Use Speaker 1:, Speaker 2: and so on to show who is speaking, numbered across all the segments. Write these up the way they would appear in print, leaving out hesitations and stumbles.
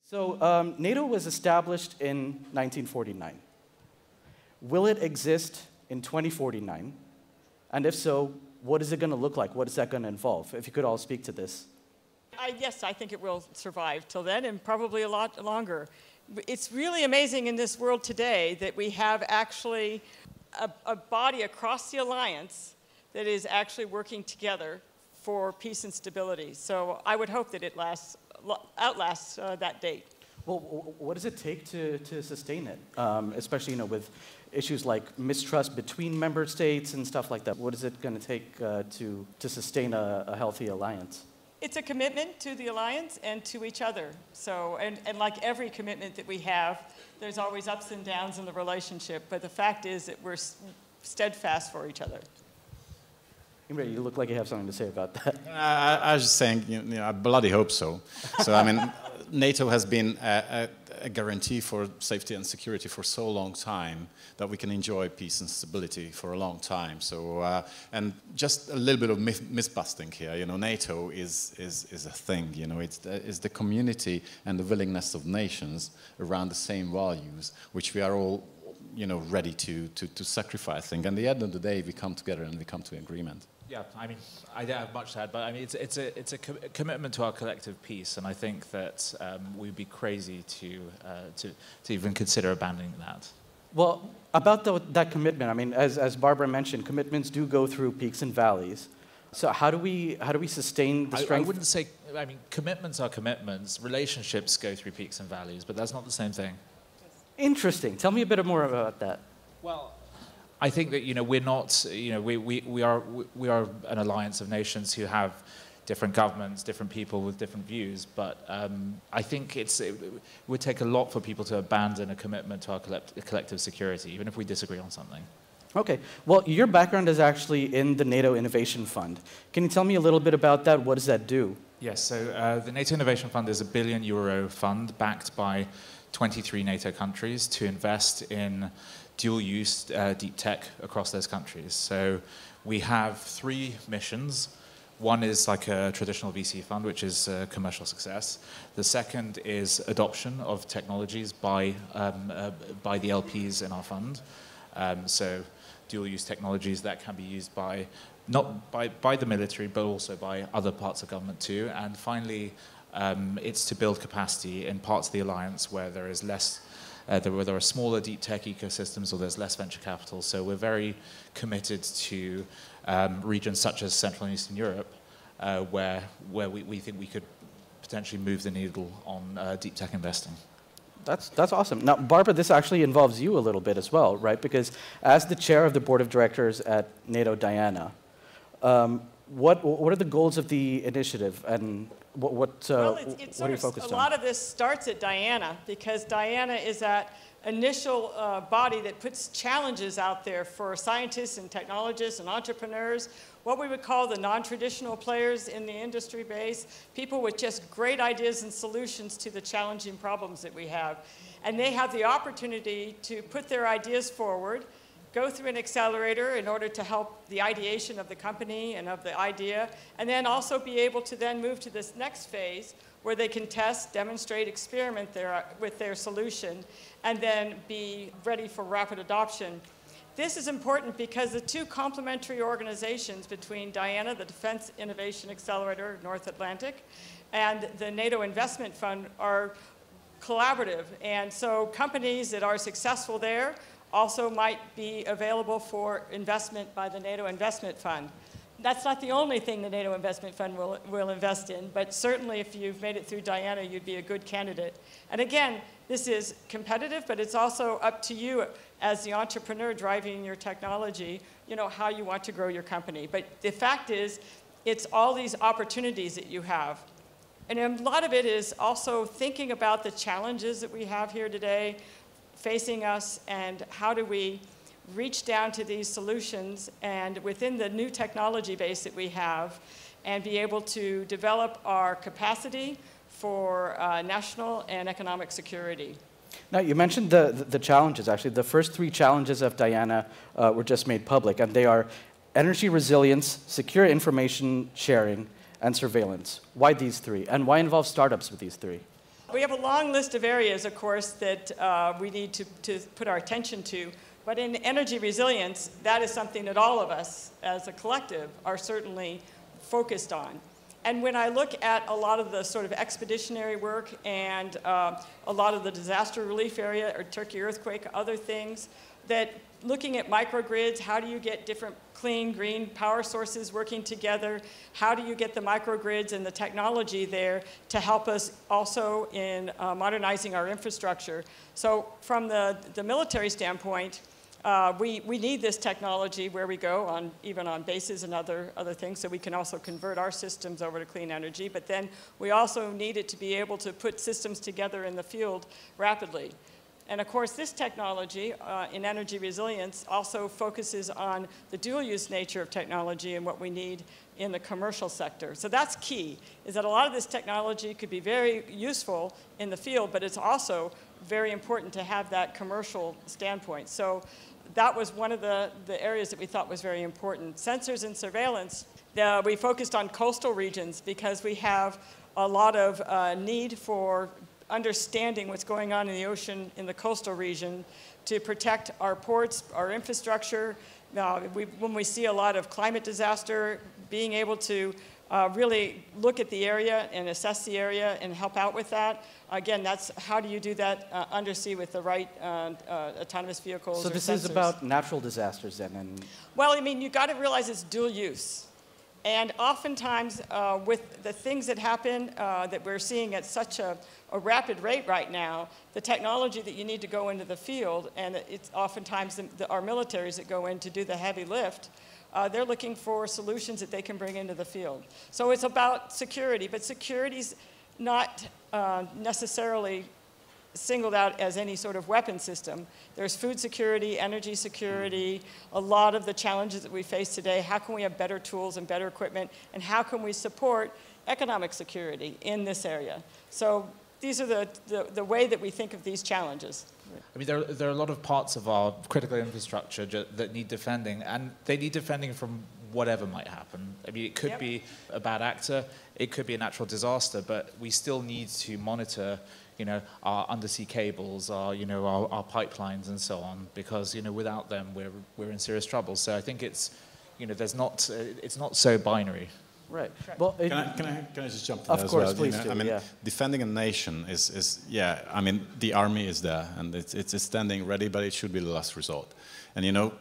Speaker 1: So NATO was established in 1949. Will it exist in 2049? And if so, what is it going to look like? What is that going to involve? If you could all speak to this.
Speaker 2: Yes, I think it will survive till then, and probably a lot longer. It's really amazing in this world today that we have actually a body across the alliance that is actually working together for peace and stability. So I would hope that it outlasts that date. Well,
Speaker 1: what does it take to sustain it, especially with issues like mistrust between member states and stuff like that? What is it going to take to sustain a healthy alliance?
Speaker 2: It's a commitment to the alliance and to each other. So, and like every commitment that we have, there's always ups and downs in the relationship. But the fact is that we're steadfast for each other.
Speaker 1: Imre, you look like you have something to say about that.
Speaker 3: I was just saying, I bloody hope so. So, I mean, NATO has been a guarantee for safety and security for so long time that we can enjoy peace and stability for a long time. So, and just a little bit of myth busting here. NATO is a thing. It's the community and the willingness of nations around the same values, which we are all, ready to sacrifice. I think. And at the end of the day, we come together and we come to agreement.
Speaker 4: Yeah, I mean, I don't have much to add, but I mean, it's a commitment to our collective peace, and I think that we'd be crazy to even consider abandoning that.
Speaker 1: Well, about that commitment, I mean, as Barbara mentioned, commitments do go through peaks and valleys. So how do we sustain the strength?
Speaker 4: I wouldn't say. I mean, commitments are commitments. Relationships go through peaks and valleys, but that's not the same thing.
Speaker 1: Interesting. Tell me a bit more about that.
Speaker 4: Well, I think that we're not. We are an alliance of nations who have different governments, different people with different views. But I think it would take a lot for people to abandon a commitment to our collective security, even if we disagree on something.
Speaker 1: Okay. Well, your background is actually in the NATO Innovation Fund. Can you tell me a little bit about that? What does that do?
Speaker 4: Yes. So the NATO Innovation Fund is a €1 billion fund backed by 23 NATO countries to invest in dual-use deep tech across those countries. So we have 3 missions. One is like a traditional VC fund, which is a commercial success. The second is adoption of technologies by the LPs in our fund. So dual-use technologies that can be used not by the military, but also by other parts of government too. And finally, it's to build capacity in parts of the alliance where there is less. Where there are smaller deep tech ecosystems or there's less venture capital. So we're very committed to regions such as Central and Eastern Europe, where we think we could potentially move the needle on deep tech investing.
Speaker 1: That's awesome. Now, Barbara, this actually involves you a little bit as well, right? Because as the chair of the board of directors at NATO Diana, what are the goals of the initiative, and what are you focused on?
Speaker 2: A lot of this starts at Diana, because Diana is that initial body that puts challenges out there for scientists and technologists and entrepreneurs, what we would call the non-traditional players in the industry base, people with just great ideas and solutions to the challenging problems that we have. And they have the opportunity to put their ideas forward, go through an accelerator in order to help the ideation of the company and of the idea, and then also be able to then move to this next phase where they can test, demonstrate, experiment with their solution, and then be ready for rapid adoption. This is important because the 2 complementary organizations between Diana, the Defence Innovation Accelerator, North Atlantic, and the NATO Investment Fund are collaborative. And so companies that are successful there also might be available for investment by the NATO Investment Fund. That's not the only thing the NATO Investment Fund will invest in, but certainly if you've made it through Diana, you'd be a good candidate. And again, this is competitive, but it's also up to you as the entrepreneur driving your technology, how you want to grow your company. But the fact is, it's all these opportunities that you have. And a lot of it is also thinking about the challenges that we have here today, facing us, and how do we reach down to these solutions and within the new technology base that we have, and be able to develop our capacity for national and economic security.
Speaker 1: Now, you mentioned the challenges, actually. The first 3 challenges of Diana were just made public, and they are energy resilience, secure information sharing, and surveillance. Why these 3? And why involve startups with these 3?
Speaker 2: We have a long list of areas, of course, that we need to put our attention to. But in energy resilience, that is something that all of us as a collective are certainly focused on. And when I look at a lot of the sort of expeditionary work and a lot of the disaster relief area or Turkey earthquake, other things, that looking at microgrids, how do you get different clean, green power sources working together? How do you get the microgrids and the technology there to help us also in modernizing our infrastructure? So from the military standpoint, we need this technology where we go, even on bases and other things, so we can also convert our systems over to clean energy. But then we also need it to be able to put systems together in the field rapidly. And of course, this technology in energy resilience also focuses on the dual-use nature of technology and what we need in the commercial sector. So that's key, is that a lot of this technology could be very useful in the field, but it's also very important to have that commercial standpoint. So that was one of the areas that we thought was very important. Sensors and surveillance, we focused on coastal regions because we have a lot of need for understanding what's going on in the ocean in the coastal region to protect our ports, our infrastructure. When we see a lot of climate disaster, being able to really look at the area and assess the area and help out with that. Again, that's how do you do that undersea with the right autonomous vehicles
Speaker 1: So
Speaker 2: or
Speaker 1: this
Speaker 2: sensors.
Speaker 1: is about natural disasters then? And
Speaker 2: Well, I mean, you've got to realize it's dual use. And oftentimes, with the things that happen that we're seeing at such a rapid rate right now, the technology that you need to go into the field, and it's oftentimes our militaries that go in to do the heavy lift, they're looking for solutions that they can bring into the field. So it's about security, but security's not necessarily singled out as any sort of weapon system. There's food security, energy security, a lot of the challenges that we face today. How can we have better tools and better equipment, and how can we support economic security in this area? So these are the way that we think of these challenges.
Speaker 4: I mean, there are a lot of parts of our critical infrastructure that need defending, and they need defending from whatever might happen. I mean, it could be a bad actor, it could be a natural disaster, but we still need to monitor, our undersea cables, our pipelines and so on, because, without them, we're in serious trouble. So I think it's, it's not so binary.
Speaker 1: right. Well,
Speaker 3: Can I just jump to that
Speaker 1: of
Speaker 3: as
Speaker 1: course,
Speaker 3: well?
Speaker 1: please do.
Speaker 3: I mean,
Speaker 1: yeah.
Speaker 3: defending a nation is I mean, the army is there and it's standing ready, but it should be the last resort. And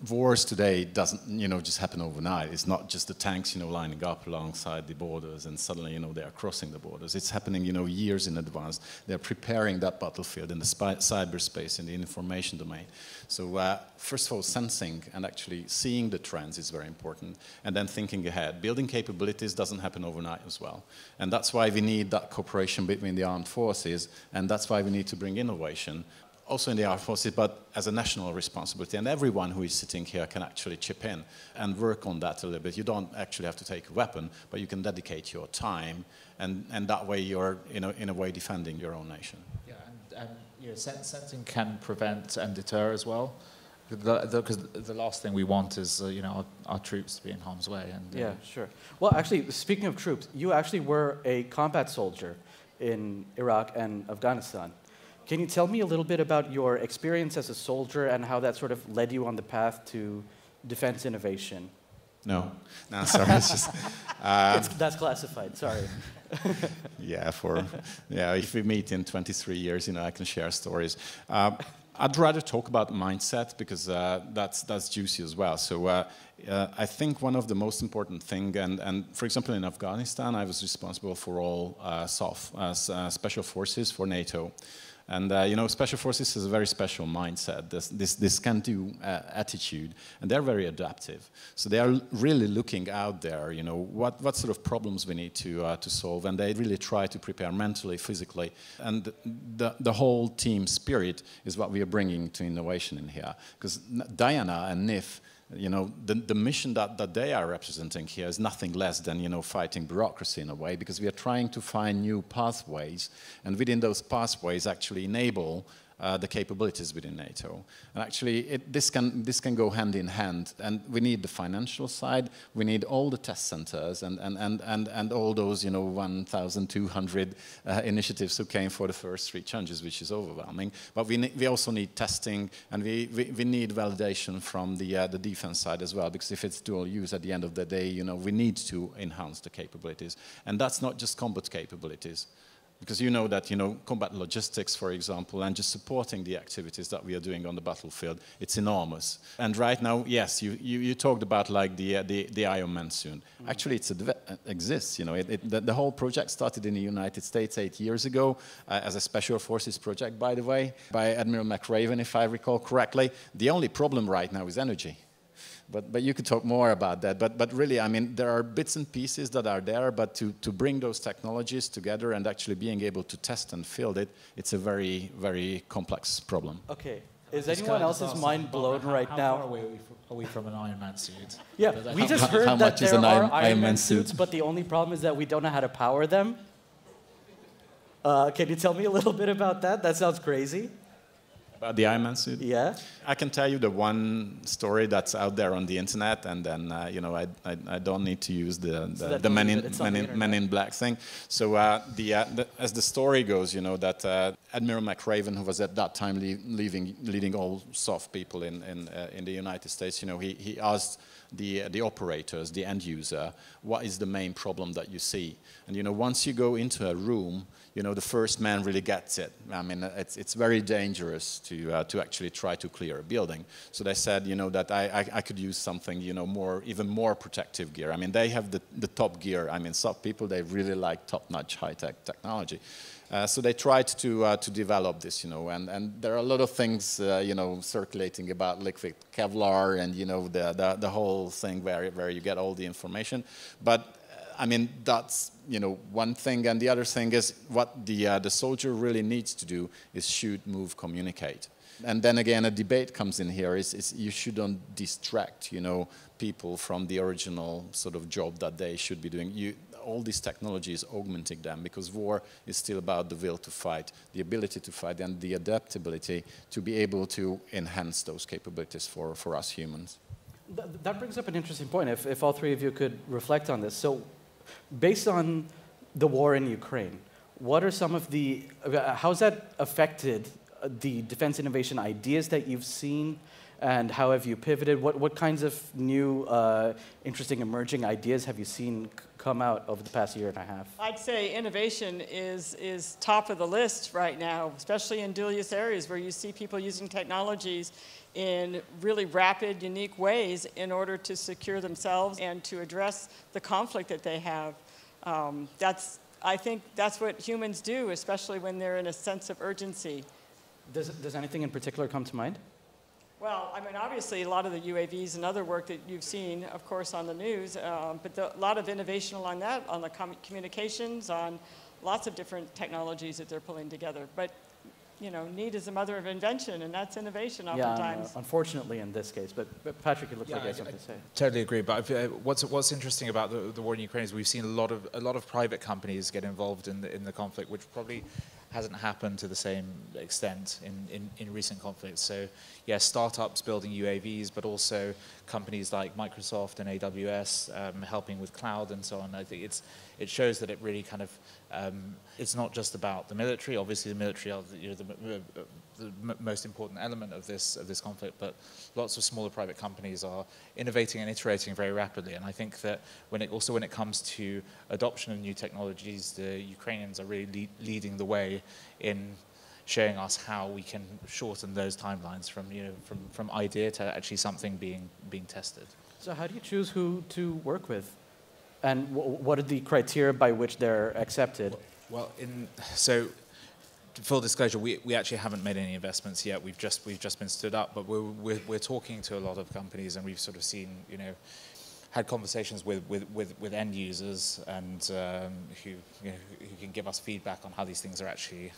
Speaker 3: wars today doesn't just happen overnight. It's not just the tanks lining up alongside the borders and suddenly they are crossing the borders. It's happening years in advance. They're preparing that battlefield in the cyberspace, in the information domain. So first of all, sensing and actually seeing the trends is very important, and then thinking ahead. Building capabilities doesn't happen overnight as well, and that's why we need that cooperation between the armed forces, and that's why we need to bring innovation also in the armed forces, but as a national responsibility. And everyone who is sitting here can actually chip in and work on that a little bit. You don't actually have to take a weapon, but you can dedicate your time, and that way you're, in a way, defending your own nation.
Speaker 4: Yeah, and sensing can prevent and deter as well. Because the last thing we want is, our troops to be in harm's way. And,
Speaker 1: Yeah, sure. Well, actually, speaking of troops, you actually were a combat soldier in Iraq and Afghanistan. Can you tell me a little bit about your experience as a soldier and how that sort of led you on the path to defense innovation?
Speaker 3: No, sorry, it's just...
Speaker 1: That's classified, sorry.
Speaker 3: If we meet in 23 years, I can share stories. I'd rather talk about mindset because that's juicy as well. So I think one of the most important thing, and for example in Afghanistan, I was responsible for all SOF, special forces for NATO. And special forces has a very special mindset, this can-do attitude, and they're very adaptive. So they are really looking out there, what sort of problems we need to solve, and they really try to prepare mentally, physically, and the whole team spirit is what we are bringing to innovation in here. Because Diana and NIF, the mission that they are representing here is nothing less than, fighting bureaucracy in a way, because we are trying to find new pathways, and within those pathways actually enable the capabilities within NATO. And actually, this can go hand in hand. And we need the financial side. We need all the test centers and all those 1,200 initiatives who came for the first 3 challenges, which is overwhelming. But we also need testing, and we need validation from the defense side as well, because if it's dual use, at the end of the day, we need to enhance the capabilities. And that's not just combat capabilities. Because you know that, combat logistics, for example, and just supporting the activities that we are doing on the battlefield, it's enormous. And right now, yes, you talked about like the unmanned soon. Mm-hmm. Actually, it exists. The whole project started in the United States 8 years ago as a special forces project, by the way, by Admiral McRaven, if I recall correctly. The only problem right now is energy. But you could talk more about that. But really, I mean, there are bits and pieces that are there, but to bring those technologies together and actually being able to test and field it, it's a very, very complex problem.
Speaker 1: Okay. Is anyone else's mind blown right now?
Speaker 4: How far away are we from an Iron Man suit?
Speaker 1: Yeah, we just heard that there are Iron Man suits, but the only problem is that we don't know how to power them. Can you tell me a little bit about that? That sounds crazy.
Speaker 3: About the Iron Man suit?
Speaker 1: Yeah.
Speaker 3: I can tell you the one story that's out there on the internet, and then I don't need to use the Men in Black thing. So as the story goes, that Admiral McRaven, who was at that time leading all SOF people in the United States, he asked the operators, the end user, what is the main problem that you see? And once you go into a room, the first man really gets it. I mean, it's very dangerous to actually try to clear a building. So they said, that I could use something, even more protective gear. I mean, they have the top gear. I mean, SOF people, they really like top-notch high-tech technology. So they tried to develop this, and there are a lot of things, circulating about liquid Kevlar and, the whole thing where you get all the information. But I mean, that's, one thing. And the other thing is what the soldier really needs to do is shoot, move, communicate. And then again, a debate comes in here is you shouldn't distract, people from the original sort of job that they should be doing. All these technologies augmenting them, because war is still about the will to fight, the ability to fight, and the adaptability to be able to enhance those capabilities for us humans.
Speaker 1: That brings up an interesting point, if all three of you could reflect on this. So based on the war in Ukraine, what are some of how's that affected the defense innovation ideas that you've seen, and how have you pivoted? What kinds of new, interesting emerging ideas have you seen come out over the past year and a half?
Speaker 2: I'd say innovation is top of the list right now, especially in dual-use areas where you see people using technologies in really rapid, unique ways in order to secure themselves and to address the conflict that they have. I think that's what humans do, especially when they're in a sense of urgency.
Speaker 1: Does anything in particular come to mind?
Speaker 2: Well, I mean, obviously, a lot of the UAVs and other work that you've seen, of course, on the news, but a lot of innovation along that, on the communications, on lots of different technologies that they're pulling together. But, need is the mother of invention, and that's innovation oftentimes.
Speaker 1: Yeah, unfortunately in this case. But Patrick, it looks like you have something to say.
Speaker 4: Totally agree. But what's interesting about the war in Ukraine is we've seen a lot of private companies get involved in the conflict, which probably hasn't happened to the same extent in recent conflicts. So, yes, startups building UAVs, but also companies like Microsoft and AWS helping with cloud and so on. I think it shows that it really kind of it's not just about the military. Obviously, the military are the most important element of this conflict, but lots of smaller private companies are innovating and iterating very rapidly. And I think that when it comes to adoption of new technologies, the Ukrainians are really leading the way in showing us how we can shorten those timelines from idea to actually something being tested.
Speaker 1: So how do you choose who to work with? And what are the criteria by which they're accepted?
Speaker 4: Well, so full disclosure, we actually haven't made any investments yet. We've just been stood up, but we're talking to a lot of companies, and we've sort of seen, had conversations with end users and who can give us feedback on how these things are actually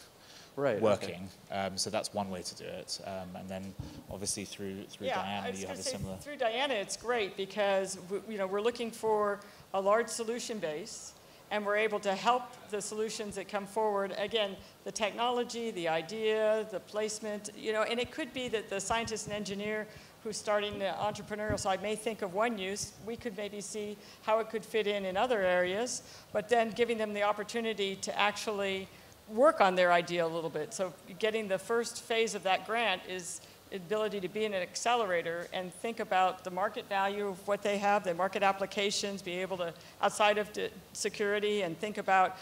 Speaker 4: working. Okay. So that's one way to do it. And then obviously through Diana, you have a similar.
Speaker 2: Through Diana, it's great because we're looking for a large solution base, and we're able to help the solutions that come forward. Again, the technology, the idea, the placement, and it could be that the scientist and engineer who's starting the entrepreneurial side may think of one use. We could maybe see how it could fit in other areas, but then giving them the opportunity to actually work on their idea a little bit. So getting the first phase of that grant is the ability to be in an accelerator and think about the market value of what they have, their market applications, be able to, outside of security, and think about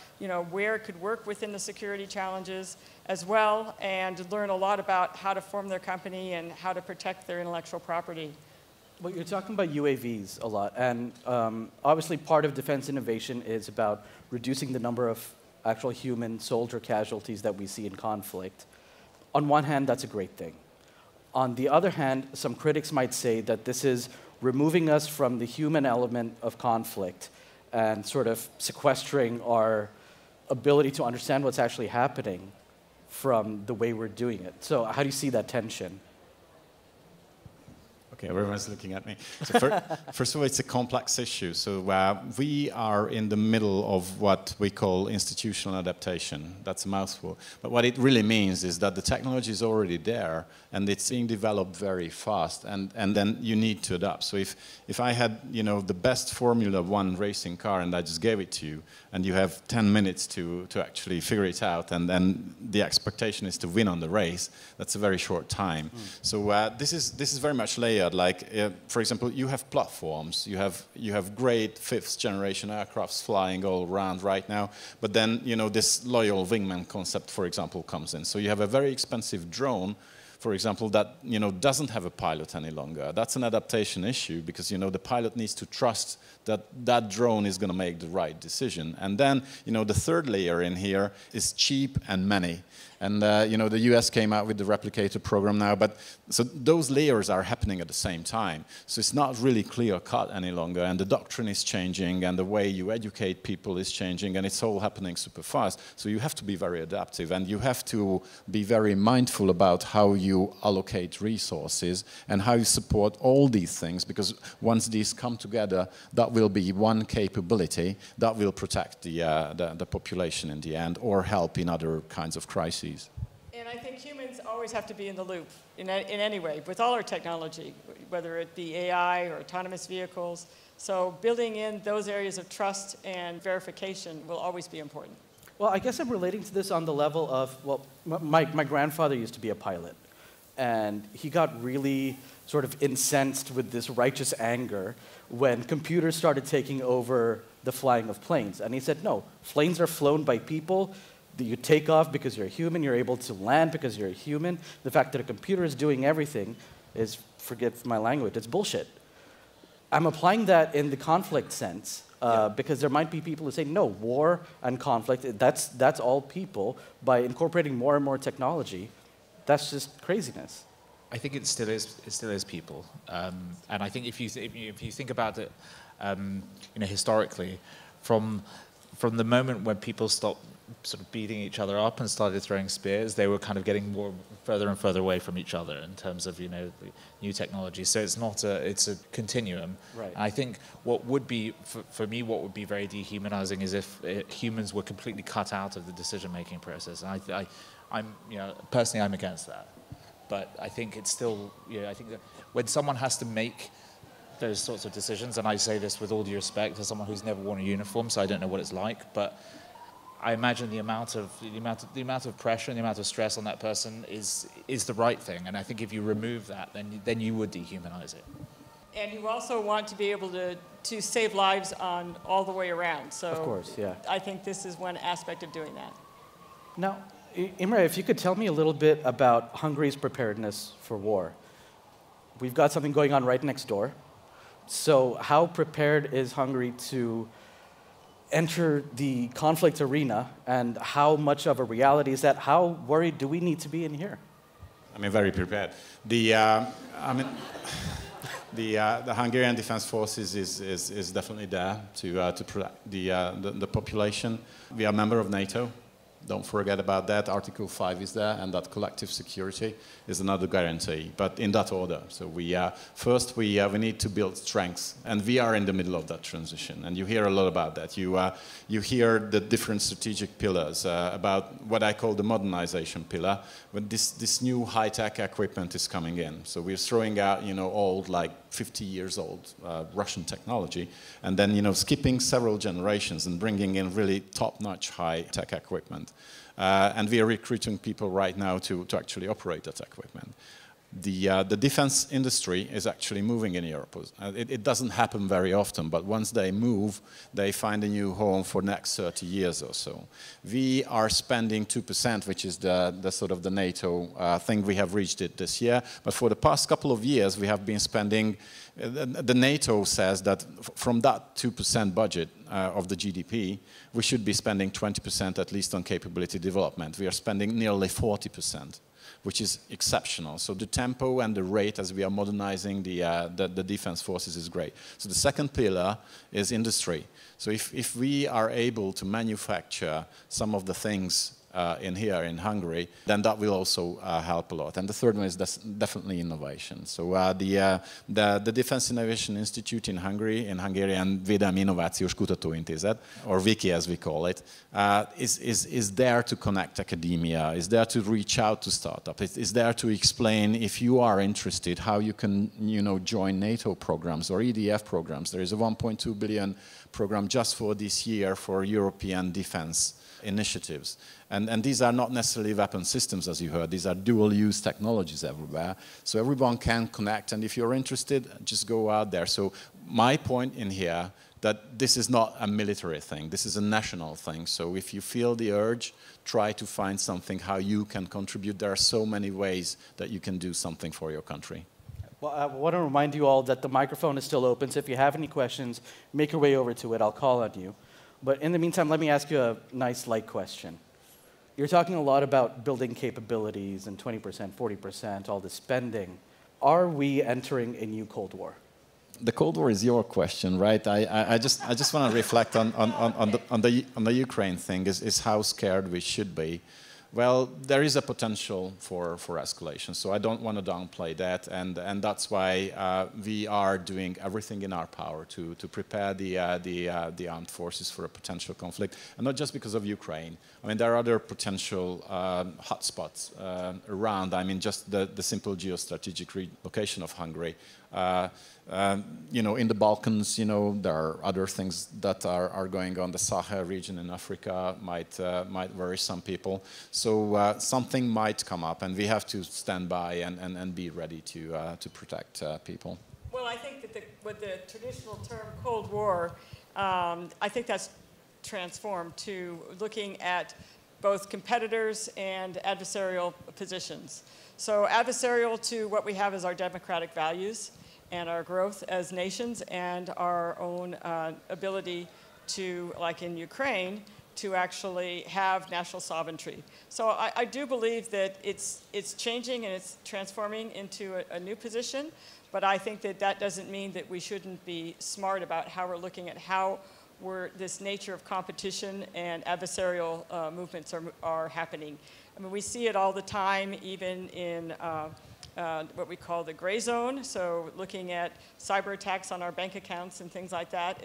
Speaker 2: where it could work within the security challenges as well, and learn a lot about how to form their company and how to protect their intellectual property.
Speaker 1: Well, you're talking about UAVs a lot, and obviously part of defense innovation is about reducing the number of actual human soldier casualties that we see in conflict. On one hand, that's a great thing. On the other hand, some critics might say that this is removing us from the human element of conflict and sort of sequestering our ability to understand what's actually happening from the way we're doing it. So how do you see that tension?
Speaker 3: Okay, everyone's looking at me. So first of all, it's a complex issue. So we are in the middle of what we call institutional adaptation. That's a mouthful. But what it really means is that the technology is already there, and it's being developed very fast, and then you need to adapt. So if I had the best Formula One racing car and I just gave it to you, and you have 10 minutes to actually figure it out, and then the expectation is to win on the race, that's a very short time. So this is very much layered. Like, for example, you have platforms, you have great fifth generation aircrafts flying all around right now, but then this loyal wingman concept, for example, comes in. So you have a very expensive drone, for example, that doesn't have a pilot any longer. That's an adaptation issue, because the pilot needs to trust that that drone is going to make the right decision. And then the third layer in here is cheap and many. And the US came out with the replicator program now, but so those layers are happening at the same time. So it's not really clear cut any longer, and the doctrine is changing, and the way you educate people is changing, and it's all happening super fast. So you have to be very adaptive, and you have to be very mindful about how you allocate resources and how you support all these things, because once these come together, that will be one capability that will protect the population in the end, or help in other kinds of crises.
Speaker 2: And I think humans always have to be in the loop in any way, with all our technology, whether it be AI or autonomous vehicles. So building in those areas of trust and verification will always be important.
Speaker 1: Well, I guess I'm relating to this on the level of, well, my grandfather used to be a pilot, and he got really sort of incensed with this righteous anger when computers started taking over the flying of planes. And he said, no, planes are flown by people. You take off because you're a human, you're able to land because you're a human. The fact that a computer is doing everything is, forget my language, it's bullshit. I'm applying that in the conflict sense, because there might be people who say, no, war and conflict, that's all people. By incorporating more and more technology, that's just craziness.
Speaker 4: I think it still is people. And I think if you think about it, historically, from the moment when people stopped sort of beating each other up and started throwing spears, they were kind of getting further and further away from each other in terms of the new technology. So it's a continuum.
Speaker 1: Right.
Speaker 4: And I think what would be for me what would be very dehumanizing is if humans were completely cut out of the decision-making process. And I'm personally I'm against that. But I think it's still I think that when someone has to make those sorts of decisions, and I say this with all due respect as someone who's never worn a uniform, so I don't know what it's like, but I imagine the amount of pressure and the amount of stress on that person is the right thing. And I think if you remove that, then you would dehumanize it.
Speaker 2: And you also want to be able to save lives on all the way around. So
Speaker 1: of course, yeah.
Speaker 2: I think this is one aspect of doing that.
Speaker 1: Now, Imre, if you could tell me a little bit about Hungary's preparedness for war. We've got something going on right next door. So how prepared is Hungary to enter the conflict arena, and how much of a reality is that? How worried do we need to be in here?
Speaker 3: I mean, very prepared. The Hungarian Defence Forces is definitely there to protect the population. We are a member of NATO. Don't forget about that. Article 5 is there, and that collective security is another guarantee, but in that order. So first we need to build strengths, and we are in the middle of that transition, and you hear a lot about that. You hear the different strategic pillars about what I call the modernization pillar, when this new high-tech equipment is coming in. So we're throwing out, old, like 50 years old Russian technology, and then, skipping several generations and bringing in really top-notch high-tech equipment. And we are recruiting people right now to actually operate that equipment. The defense industry is actually moving in Europe. It doesn't happen very often, but once they move, they find a new home for the next 30 years or so. We are spending 2%, which is the sort of the NATO thing. We have reached it this year, but for the past couple of years, we have been spending, the NATO says that from that 2% budget of the GDP, we should be spending 20% at least on capability development. We are spending nearly 40%. Which is exceptional. So the tempo and the rate as we are modernizing the defense forces is great. So the second pillar is industry. So if we are able to manufacture some of the things here in Hungary, then that will also help a lot. And the third one is definitely innovation. So the Defence Innovation Institute in Hungary, in Hungarian Védelmi Innovációs Kutatóintézet, or WIKI as we call it, is there to connect academia, is there to reach out to startups, is there to explain, if you are interested, how you can join NATO programs or EDF programs. There is a 1.2 billion program just for this year for European defense initiatives. And these are not necessarily weapon systems, as you heard. These are dual-use technologies everywhere. So everyone can connect, and if you're interested, just go out there. So my point in here, that this is not a military thing. This is a national thing. So if you feel the urge, try to find something how you can contribute. There are so many ways that you can do something for your country.
Speaker 1: Well, I want to remind you all that the microphone is still open, so if you have any questions, make your way over to it. I'll call on you. But in the meantime, let me ask you a nice light question. You're talking a lot about building capabilities and 20%, 40%, all the spending. Are we entering a new Cold War?
Speaker 3: The Cold War is your question, right? I just want to reflect on the Ukraine thing, is how scared we should be. Well, there is a potential for escalation, so I don't want to downplay that, and that's why we are doing everything in our power to prepare the armed forces for a potential conflict, and not just because of Ukraine. I mean, there are other potential hotspots around. I mean, just the simple geostrategic location of Hungary. In the Balkans, there are other things that are going on. The Sahel region in Africa might worry some people. So something might come up, and we have to stand by and be ready to protect people.
Speaker 2: Well, I think that with the traditional term Cold War, I think that's transformed to looking at both competitors and adversarial positions. So adversarial to what we have as our democratic values and our growth as nations and our own ability to, like in Ukraine, to actually have national sovereignty. So I do believe that it's changing and it's transforming into a new position, but I think that doesn't mean that we shouldn't be smart about how we're looking at how this nature of competition and adversarial movements are happening. I mean, we see it all the time, even in what we call the gray zone, so looking at cyber attacks on our bank accounts and things like that.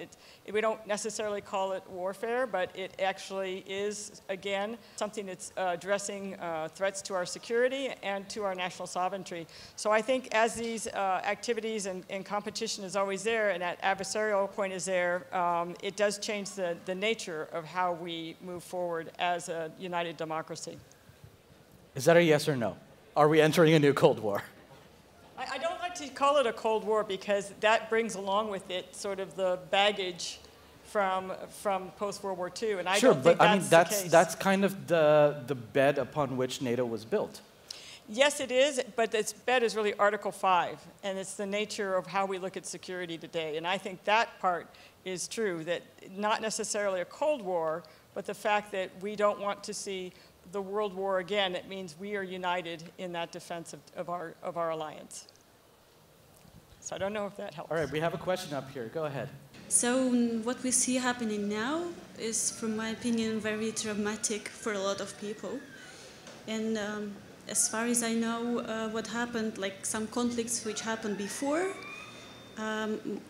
Speaker 2: We don't necessarily call it warfare, but it actually is, again, something that's addressing threats to our security and to our national sovereignty. So I think as these activities and competition is always there, and that adversarial point is there, it does change the nature of how we move forward as a united democracy.
Speaker 1: Is that a yes or no? Are we entering a new Cold War?
Speaker 2: I don't like to call it a Cold War because that brings along with it sort of the baggage from post-World War II, and I don't think that's the case.
Speaker 1: That's kind of the bed upon which NATO was built.
Speaker 2: Yes, it is, but its bed is really Article 5, and it's the nature of how we look at security today. And I think that part is true, that not necessarily a Cold War, but the fact that we don't want to see the World War again. It means we are united in that defense of our alliance. So I don't know if that helps.
Speaker 1: All right, we have a question up here. Go ahead.
Speaker 5: So what we see happening now is, from my opinion, very traumatic for a lot of people. And as far as I know, what happened, like some conflicts which happened before,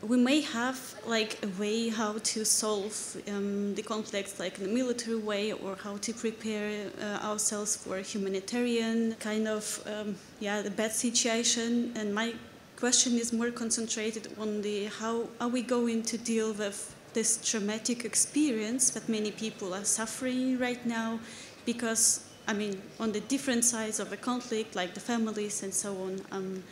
Speaker 5: we may have like a way how to solve the conflicts, like in a military way, or how to prepare ourselves for a humanitarian kind of the bad situation. And my question is more concentrated on the how are we going to deal with this traumatic experience that many people are suffering right now, because I mean, on the different sides of a conflict, like the families and so on.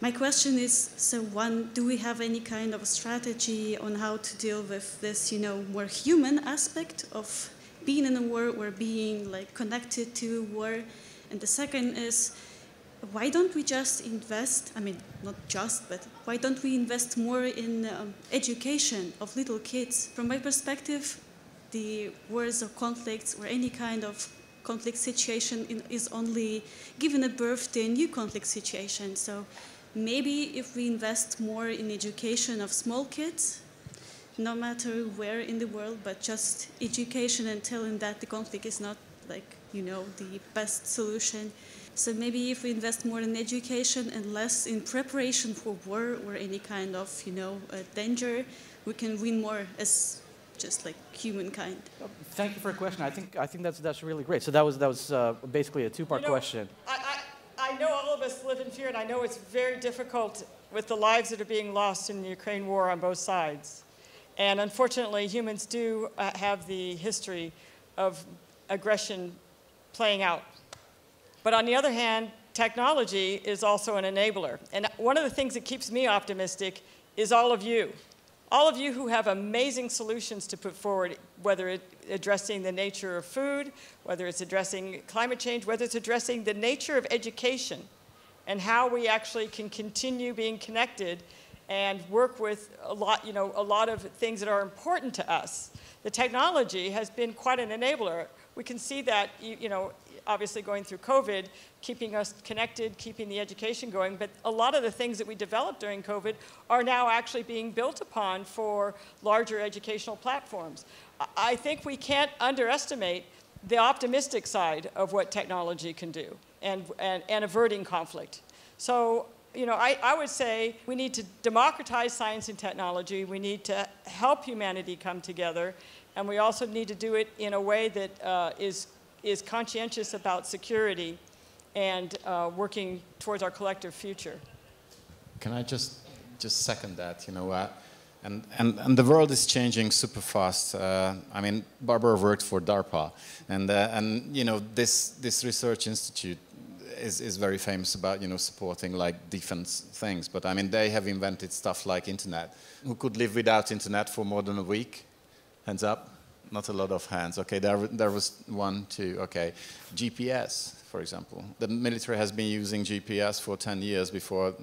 Speaker 5: My question is, so one, do we have any kind of a strategy on how to deal with this, you know, more human aspect of being in a war or being like connected to war? And the second is, why don't we just invest, I mean, not just, but why don't we invest more in education of little kids? From my perspective, the wars or conflicts or any kind of conflict situation is only giving a birth to a new conflict situation. So maybe if we invest more in education of small kids, no matter where in the world, but just education and telling that the conflict is not like, you know, the best solution. So maybe if we invest more in education and less in preparation for war or any kind of, you know, danger, we can win more as just like humankind.
Speaker 1: Thank you for a question. I think that's really great. So that was basically a two-part question.
Speaker 2: I know all of us live in fear, and I know it's very difficult with the lives that are being lost in the Ukraine war on both sides. And unfortunately, humans do have the history of aggression playing out. But on the other hand, technology is also an enabler. And one of the things that keeps me optimistic is all of you. All of you who have amazing solutions to put forward, whether it's addressing the nature of food, whether it's addressing climate change, whether it's addressing the nature of education and how we actually can continue being connected and work with a lot of things that are important to us. The technology has been quite an enabler. We can see that, obviously going through COVID, keeping us connected, keeping the education going, but a lot of the things that we developed during COVID are now actually being built upon for larger educational platforms. I think we can't underestimate the optimistic side of what technology can do and averting conflict. So, I would say we need to democratize science and technology. We need to help humanity come together, and we also need to do it in a way that is conscientious about security and working towards our collective future.
Speaker 3: Can I just second that? And the world is changing super fast. I mean, Barbara worked for DARPA, and this research institute is very famous about supporting like defense things. But I mean, they have invented stuff like internet. Who could live without internet for more than a week? Hands up. Not a lot of hands. Okay, there was one, two. Okay, GPS, for example. The military has been using GPS for 10 years before.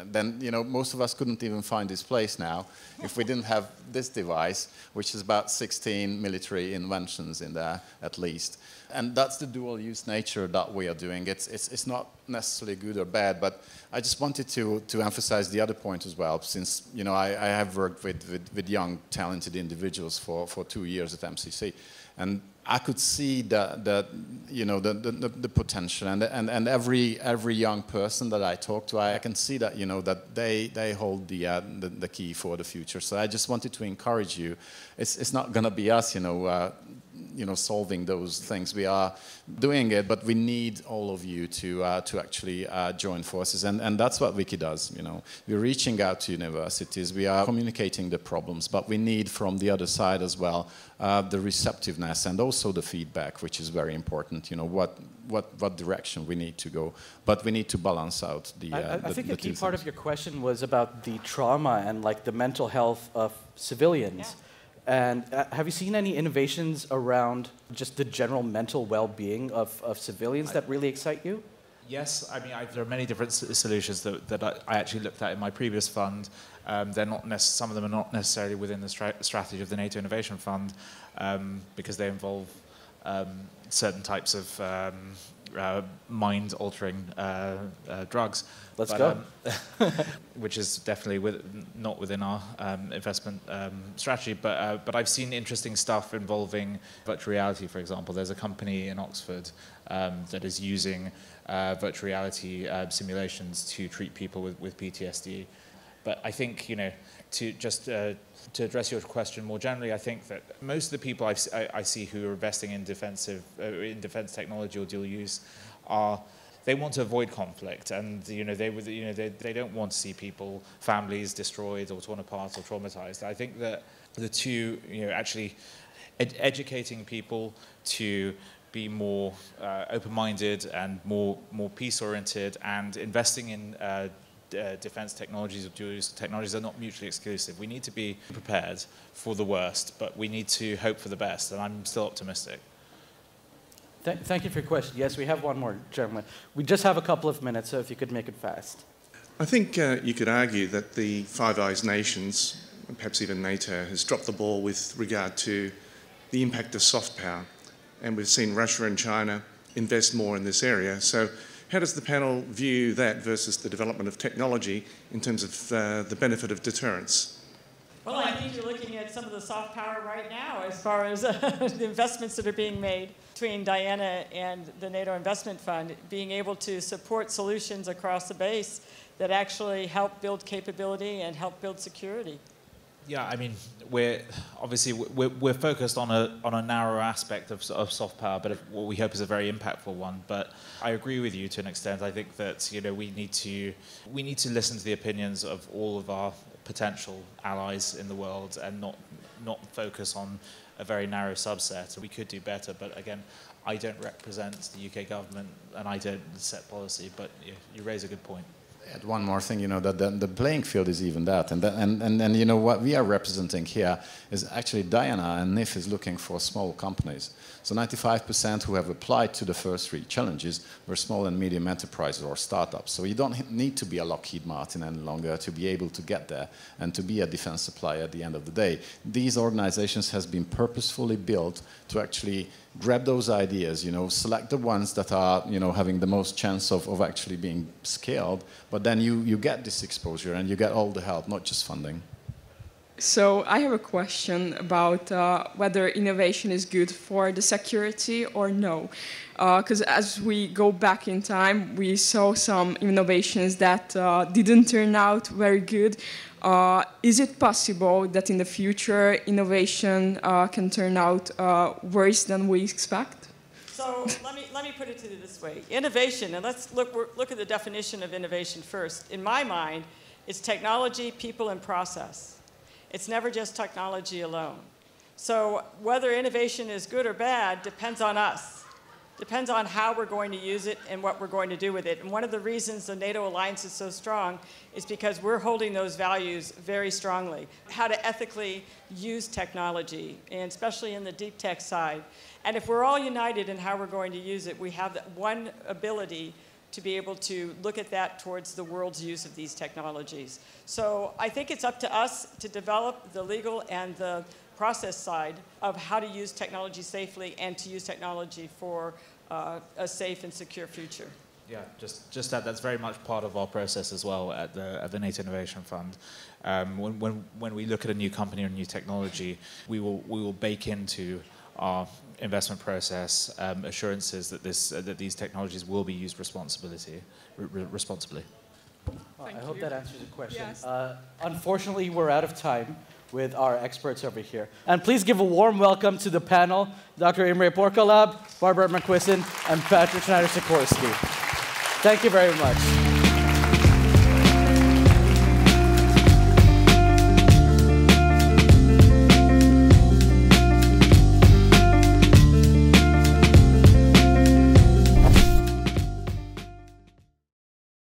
Speaker 3: Then most of us couldn't even find this place now if we didn't have this device, which is about 16 military inventions in there at least. And that's the dual-use nature that we are doing. It's not necessarily good or bad, but I just wanted to emphasize the other point as well, since I have worked with young, talented individuals for 2 years at MCC, and I could see the potential, and every young person that I talk to, I can see that that they hold the key for the future. So I just wanted to encourage you. It's not going to be us, solving those things. We are doing it, but we need all of you to actually join forces, and that's what Wiki does. We're reaching out to universities, we are communicating the problems, but we need from the other side as well the receptiveness and also the feedback, which is very important. What direction we need to go, but we need to balance out the.
Speaker 1: I think a key part of your question was about the trauma and like the mental health of civilians. Yeah. And have you seen any innovations around just the general mental well-being of civilians that really excite you?
Speaker 4: Yes, I mean, there are many different solutions that I actually looked at in my previous fund. They're not some of them are not necessarily within the strategy of the NATO Innovation Fund because they involve certain types of mind-altering drugs.
Speaker 1: Let's go.
Speaker 4: Which is definitely not within our investment strategy. But I've seen interesting stuff involving virtual reality, for example. There's a company in Oxford that is using virtual reality simulations to treat people with PTSD. But I think, to address your question more generally, I think that most of the people I see who are investing in defense technology or dual use they want to avoid conflict, and they don't want to see families destroyed or torn apart or traumatized. I think that the two, actually educating people to be more open-minded and more peace-oriented, and investing in defense technologies or dual-use technologies are not mutually exclusive. We need to be prepared for the worst, but we need to hope for the best, and I'm still optimistic.
Speaker 1: Thank you for your question. Yes, we have one more, gentleman. We just have a couple of minutes, so if you could make it fast.
Speaker 6: I think you could argue that the Five Eyes nations, and perhaps even NATO, has dropped the ball with regard to the impact of soft power. And we've seen Russia and China invest more in this area. So how does the panel view that versus the development of technology in terms of the benefit of deterrence?
Speaker 2: Well, I think you're looking at some of the soft power right now as far as the investments that are being made between Diana and the NATO Investment Fund, being able to support solutions across the base that actually help build capability and help build security.
Speaker 4: Yeah, I mean, we're focused on a narrow aspect of soft power, but what we hope is a very impactful one. But I agree with you to an extent. I think that we need to listen to the opinions of all of our potential allies in the world and not focus on a very narrow subset. We could do better, but again, I don't represent the UK government and I don't set policy. But you raise a good point.
Speaker 3: Add one more thing, that the playing field is even that, and what we are representing here is actually Diana and NIF is looking for small companies. So 95% who have applied to the first three challenges were small and medium enterprises or startups. So you don't need to be a Lockheed Martin any longer to be able to get there and to be a defense supplier at the end of the day. These organizations has been purposefully built to actually grab those ideas, select the ones that are, having the most chance of actually being scaled, but then you get this exposure and you get all the help, not just funding.
Speaker 7: So I have a question about whether innovation is good for the security or no. Because as we go back in time, we saw some innovations that didn't turn out very good. Is it possible that in the future innovation can turn out worse than we expect?
Speaker 2: So let me put it to you this way. Innovation, and let's look at the definition of innovation first. In my mind, it's technology, people, and process. It's never just technology alone. So whether innovation is good or bad depends on us. Depends on how we're going to use it and what we're going to do with it. And one of the reasons the NATO alliance is so strong is because we're holding those values very strongly. How to ethically use technology, and especially in the deep tech side. And if we're all united in how we're going to use it, we have that one ability to be able to look at that towards the world's use of these technologies. So I think it's up to us to develop the legal and the process side of how to use technology safely and to use technology for a safe and secure future.
Speaker 4: Yeah, just that's very much part of our process as well at the NATO Innovation Fund. When we look at a new company or a new technology, we will bake into our investment process assurances that these technologies will be used responsibly.
Speaker 1: Well, I hope that answers the question. Yes. Unfortunately, we're out of time with our experts over here. And please give a warm welcome to the panel, Dr. Imre Porkoláb, Barbara McQuiston, and Patrick Schneider-Sikorsky. Thank you very much.